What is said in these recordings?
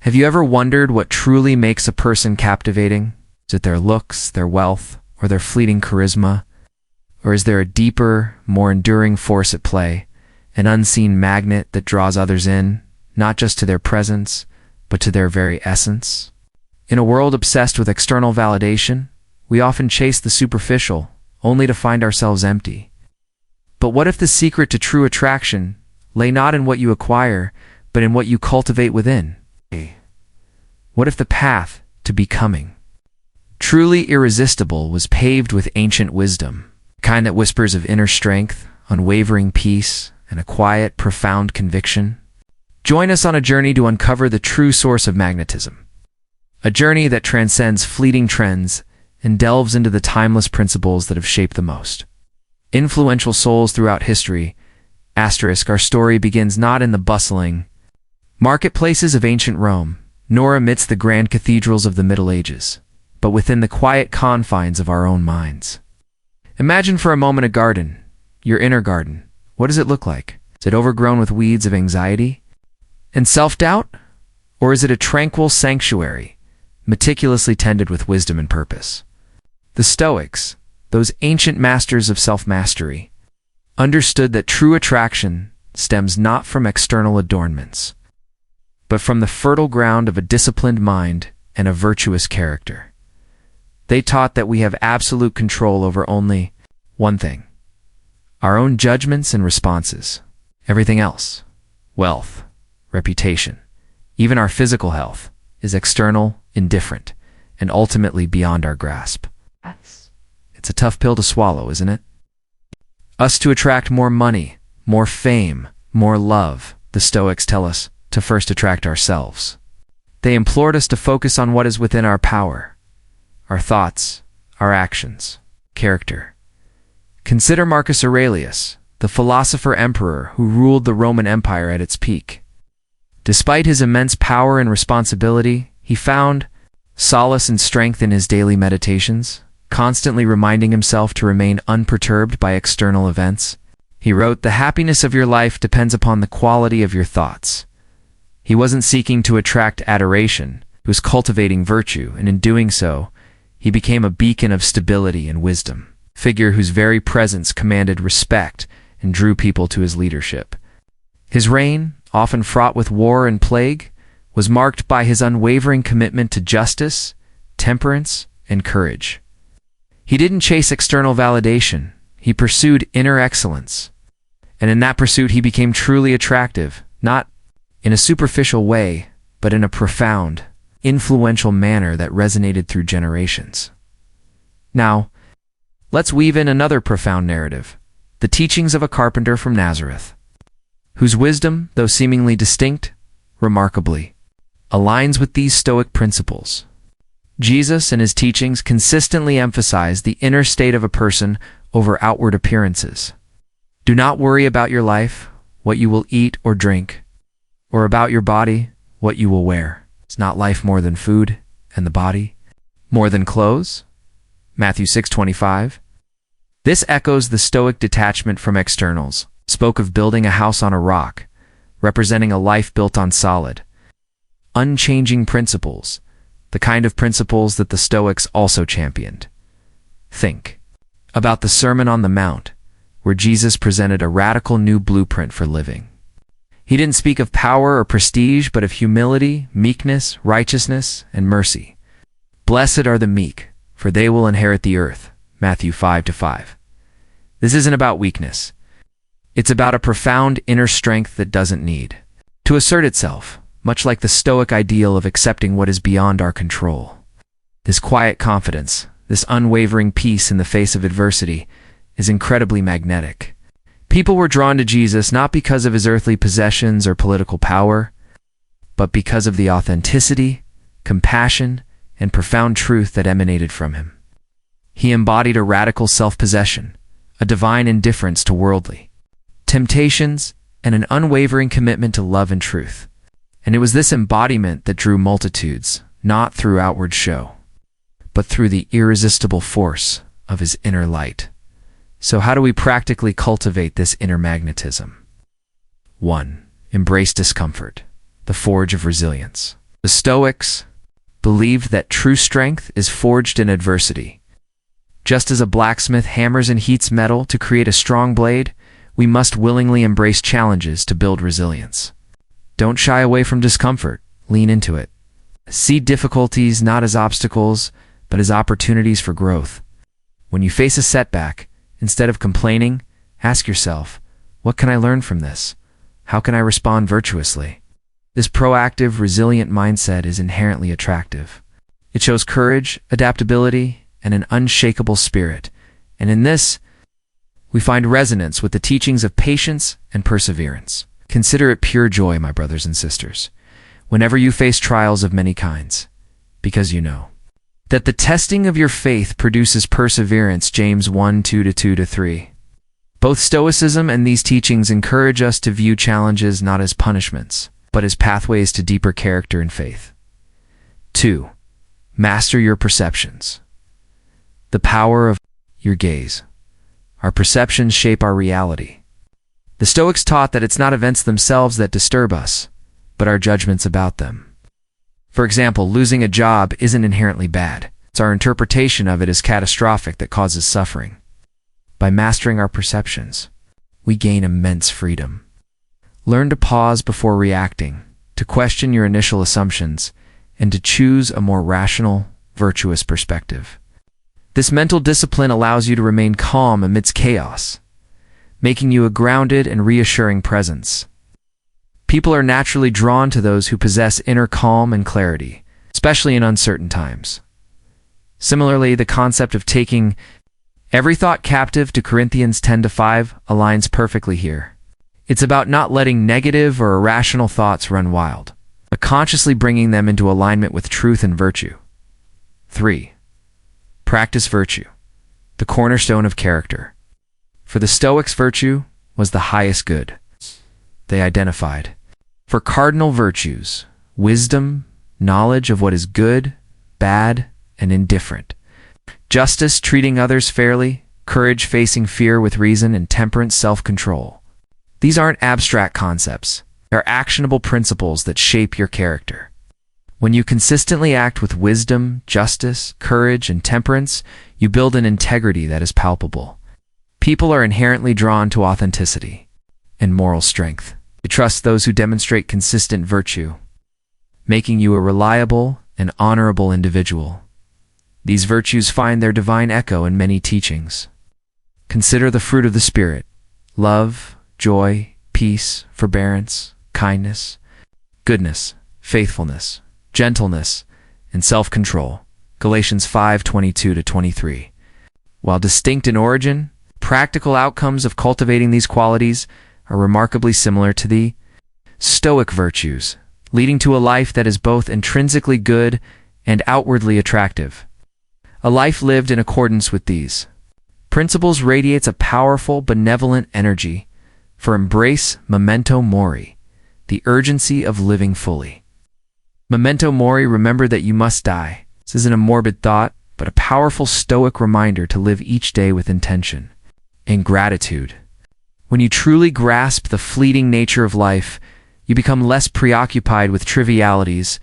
Have you ever wondered what truly makes a person captivating? Is it their looks, their wealth, or their fleeting charisma? Or is there a deeper, more enduring force at play, an unseen magnet that draws others in, not just to their presence, but to their very essence? In a world obsessed with external validation, we often chase the superficial, only to find ourselves empty. But what if the secret to true attraction lay not in what you acquire, but in what you cultivate within? What if the path to becoming truly irresistible was paved with ancient wisdom, the kind that whispers of inner strength, unwavering peace, and a quiet, profound conviction? Join us on a journey to uncover the true source of magnetism, a journey that transcends fleeting trends and delves into the timeless principles that have shaped the most influential souls throughout history. Our story begins not in the bustling marketplaces of ancient Rome, nor amidst the grand cathedrals of the Middle Ages, but within the quiet confines of our own minds. Imagine for a moment a garden, your inner garden. What does it look like? Is it overgrown with weeds of anxiety and self-doubt? Or is it a tranquil sanctuary, meticulously tended with wisdom and purpose? The Stoics, those ancient masters of self-mastery, understood that true attraction stems not from external adornments, but from the fertile ground of a disciplined mind and a virtuous character. They taught that we have absolute control over only one thing: our own judgments and responses. Everything else, wealth, reputation, even our physical health, is external, indifferent, and ultimately beyond our grasp. It's a tough pill to swallow, isn't it? Us to attract more money, more fame, more love, the Stoics tell us to first attract ourselves. They implored us to focus on what is within our power: our thoughts, our actions, character. Consider Marcus Aurelius, the philosopher-emperor who ruled the Roman Empire at its peak. Despite his immense power and responsibility, he found solace and strength in his daily meditations, constantly reminding himself to remain unperturbed by external events. He wrote, "The happiness of your life depends upon the quality of your thoughts." He wasn't seeking to attract adoration, he was cultivating virtue, and in doing so, he became a beacon of stability and wisdom, a figure whose very presence commanded respect and drew people to his leadership. His reign, often fraught with war and plague, was marked by his unwavering commitment to justice, temperance, and courage. He didn't chase external validation, he pursued inner excellence. And in that pursuit he became truly attractive, not in a superficial way, but in a profound, influential manner that resonated through generations. Now, let's weave in another profound narrative, the teachings of a carpenter from Nazareth, whose wisdom, though seemingly distinct, remarkably aligns with these Stoic principles. Jesus and his teachings consistently emphasize the inner state of a person over outward appearances. Do not worry about your life, what you will eat or drink, or about your body, what you will wear. Is not life more than food, and the body more than clothes? Matthew 6:25. This echoes the Stoic detachment from externals, spoke of building a house on a rock, representing a life built on solid, unchanging principles, the kind of principles that the Stoics also championed. Think about the Sermon on the Mount, where Jesus presented a radical new blueprint for living. He didn't speak of power or prestige, but of humility, meekness, righteousness, and mercy. Blessed are the meek, for they will inherit the earth. Matthew 5:5. This isn't about weakness. It's about a profound inner strength that doesn't need to assert itself, much like the Stoic ideal of accepting what is beyond our control. This quiet confidence, this unwavering peace in the face of adversity, is incredibly magnetic. People were drawn to Jesus not because of his earthly possessions or political power, but because of the authenticity, compassion, and profound truth that emanated from him. He embodied a radical self-possession, a divine indifference to worldly temptations, and an unwavering commitment to love and truth. And it was this embodiment that drew multitudes, not through outward show, but through the irresistible force of his inner light. So how do we practically cultivate this inner magnetism? 1. Embrace discomfort, the forge of resilience. The Stoics believed that true strength is forged in adversity. Just as a blacksmith hammers and heats metal to create a strong blade, we must willingly embrace challenges to build resilience. Don't shy away from discomfort, lean into it. See difficulties not as obstacles, but as opportunities for growth. When you face a setback, instead of complaining, ask yourself, what can I learn from this? How can I respond virtuously? This proactive, resilient mindset is inherently attractive. It shows courage, adaptability, and an unshakable spirit, and in this, we find resonance with the teachings of patience and perseverance. Consider it pure joy, my brothers and sisters, whenever you face trials of many kinds, because you know that the testing of your faith produces perseverance, James 1:2-3. Both Stoicism and these teachings encourage us to view challenges not as punishments, but as pathways to deeper character and faith. 2. Master your perceptions. The power of your gaze. Our perceptions shape our reality. The Stoics taught that it's not events themselves that disturb us, but our judgments about them. For example, losing a job isn't inherently bad. It's our interpretation of it as catastrophic that causes suffering. By mastering our perceptions, we gain immense freedom. Learn to pause before reacting, to question your initial assumptions, and to choose a more rational, virtuous perspective. This mental discipline allows you to remain calm amidst chaos, making you a grounded and reassuring presence. People are naturally drawn to those who possess inner calm and clarity, especially in uncertain times. Similarly, the concept of taking every thought captive to Corinthians 10:5 aligns perfectly here. It's about not letting negative or irrational thoughts run wild, but consciously bringing them into alignment with truth and virtue. 3. Practice virtue, the cornerstone of character. For the Stoics, virtue was the highest good. They identified for cardinal virtues, wisdom, knowledge of what is good, bad, and indifferent. Justice, treating others fairly, courage, facing fear with reason, and temperance, self-control. These aren't abstract concepts. They're actionable principles that shape your character. When you consistently act with wisdom, justice, courage, and temperance, you build an integrity that is palpable. People are inherently drawn to authenticity and moral strength. You trust those who demonstrate consistent virtue, making you a reliable and honorable individual. These virtues find their divine echo in many teachings. Consider the fruit of the Spirit: love, joy, peace, forbearance, kindness, goodness, faithfulness, gentleness, and self-control. Galatians 5:22-23. While distinct in origin, practical outcomes of cultivating these qualities are remarkably similar to the Stoic virtues, leading to a life that is both intrinsically good and outwardly attractive. A life lived in accordance with these principles radiates a powerful, benevolent energy. For embrace memento mori, the urgency of living fully. Memento mori, remember that you must die. This isn't a morbid thought, but a powerful Stoic reminder to live each day with intention and gratitude. When you truly grasp the fleeting nature of life, you become less preoccupied with trivialities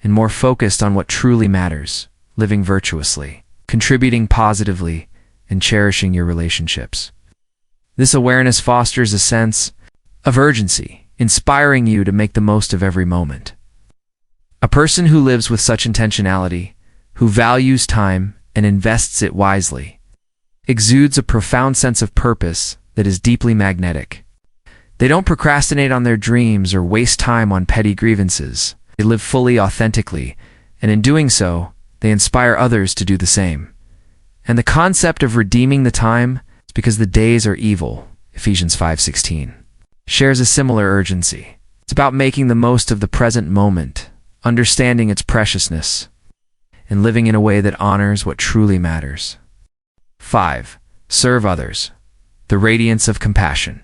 and more focused on what truly matters, living virtuously, contributing positively, and cherishing your relationships. This awareness fosters a sense of urgency, inspiring you to make the most of every moment. A person who lives with such intentionality, who values time and invests it wisely, exudes a profound sense of purpose that is deeply magnetic. They don't procrastinate on their dreams or waste time on petty grievances. They live fully, authentically, and in doing so, they inspire others to do the same. And the concept of redeeming the time is because the days are evil, Ephesians 5:16, shares a similar urgency. It's about making the most of the present moment, understanding its preciousness, and living in a way that honors what truly matters. 5. Serve others, the radiance of compassion.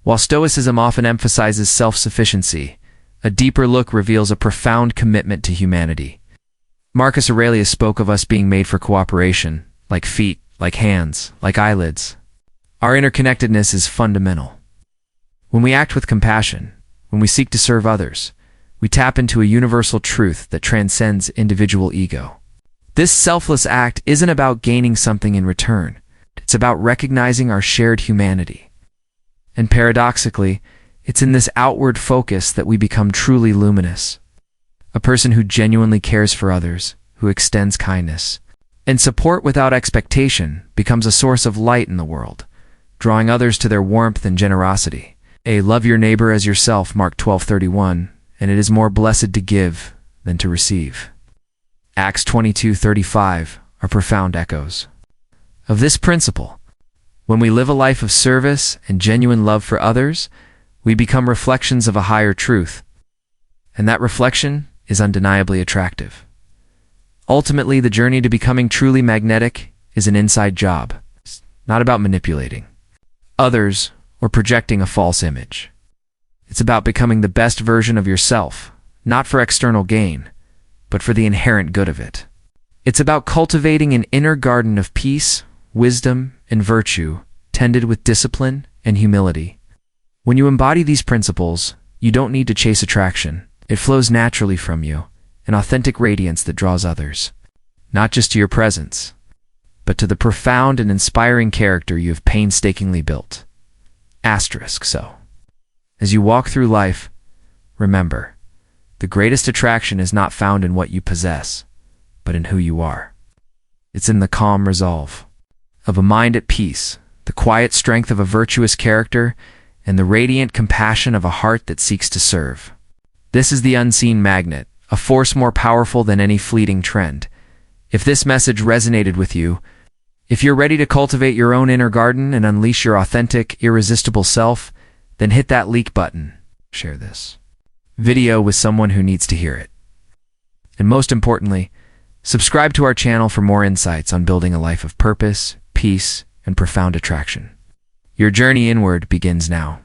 While Stoicism often emphasizes self-sufficiency, a deeper look reveals a profound commitment to humanity. Marcus Aurelius spoke of us being made for cooperation, like feet, like hands, like eyelids. Our interconnectedness is fundamental. When we act with compassion, when we seek to serve others, we tap into a universal truth that transcends individual ego. This selfless act isn't about gaining something in return. It's about recognizing our shared humanity. And paradoxically, it's in this outward focus that we become truly luminous. A person who genuinely cares for others, who extends kindness and support without expectation, becomes a source of light in the world, drawing others to their warmth and generosity. Love your neighbor as yourself, Mark 12:31, and it is more blessed to give than to receive. Acts 22:35 are profound echoes of this principle. When we live a life of service and genuine love for others, we become reflections of a higher truth, and that reflection is undeniably attractive. Ultimately, the journey to becoming truly magnetic is an inside job. It's not about manipulating others or projecting a false image. It's about becoming the best version of yourself, not for external gain, but for the inherent good of it. It's about cultivating an inner garden of peace, wisdom, and virtue, tended with discipline and humility. When you embody these principles, you don't need to chase attraction. It flows naturally from you, an authentic radiance that draws others, not just to your presence, but to the profound and inspiring character you have painstakingly built. So, as you walk through life, remember, the greatest attraction is not found in what you possess, but in who you are. It's in the calm resolve of a mind at peace, the quiet strength of a virtuous character, and the radiant compassion of a heart that seeks to serve. This is the unseen magnet, a force more powerful than any fleeting trend. If this message resonated with you, if you're ready to cultivate your own inner garden and unleash your authentic, irresistible self, then hit that like button. Share this video with someone who needs to hear it. And most importantly, subscribe to our channel for more insights on building a life of purpose, peace, and profound attraction. Your journey inward begins now.